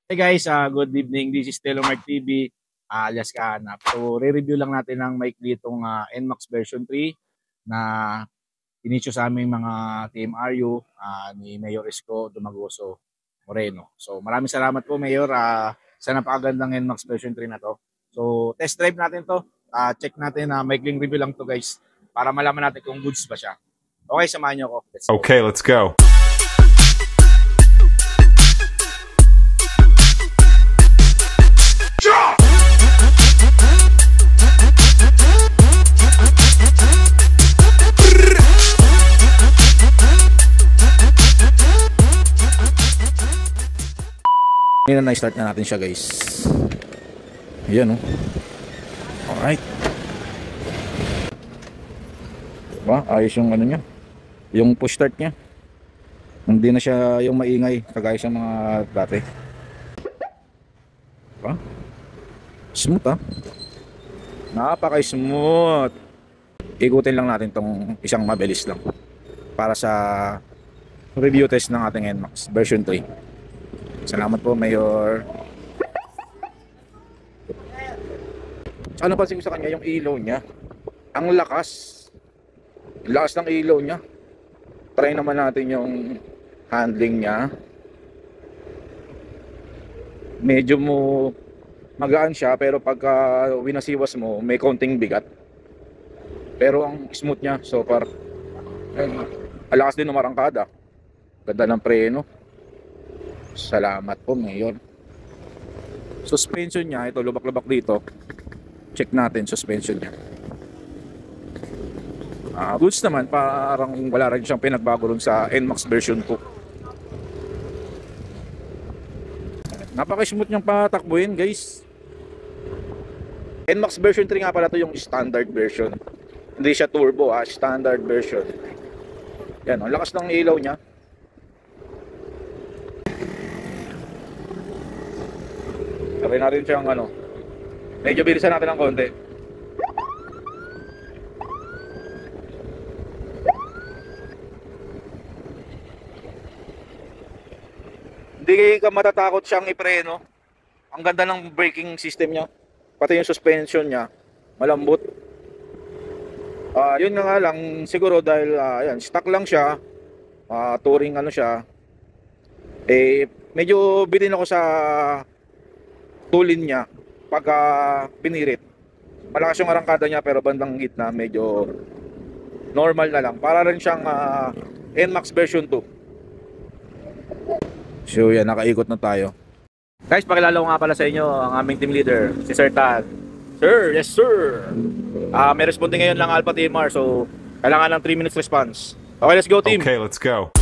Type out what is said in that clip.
Hey guys, good evening. This is Telomart TV, alias Kahanap. So, re-review lang natin ng mic ditong NMAX version 3 na inisyo sa aming mga Team RU ni Mayor Isko Dumagoso Moreno. So, maraming salamat po Mayor sa napakagandang NMAX version 3 na to. So, test drive natin to. Check natin na maikling review lang to guys para malaman natin kung goods ba siya. Okay, samahan niyo ako. Let's go. Okay, let's go. Ngayon na-start na natin siya guys. Ayan oh. Alright. Diba? Ayos yung ano niya. Yung push start niya. Hindi na siya yung maingay kagaya sa mga dati. Diba? Smooth Napaka-smooth. Ikutin lang natin tong isang mabilis lang para sa review test ng ating NMAX version 3. Salamat po, Mayor. Ano napansin ko sa kanya yung ilaw niya. Ang lakas. Lakas ng ilaw niya. Try naman natin yung handling niya. Medyo magaan siya pero pagka winasiwas mo, may konting bigat. Pero ang smooth niya so far. Alakas din ng marangkada. Ganda ng preno. Salamat po, Mayor. Suspension niya, ito lubak-lubak dito. Check natin suspension niya. Goods naman, parang wala rin siyang pinagbago rin sa NMAX version 2. Napaka-smooth niyang patakbuhin, guys. NMAX version 3 nga pala to yung standard version. Hindi siya turbo, standard version. Yan, ang lakas ng ilaw niya. Try natin siyang medyo bilisan natin ng konti. Hindi ka matatakot siyang ipreno. Ang ganda ng braking system niya. Pati yung suspension niya malambot. Yun nga lang siguro dahil ayan, stock lang siya. Touring siya. Medyo bitin ako sa tulin niya pagka pinirit. Malakas yung arangkada niya pero bandang gitna medyo normal na lang. Para rin siyang NMAX version 2. So yan, nakaikot na tayo. Guys, pakilala ko nga pala sa inyo ang aming team leader, si Sir Tad. Sir, yes sir. May responding ngayon lang Alpha TMR so kailangan ng 3 minutes response. Okay, let's go team. Okay, let's go.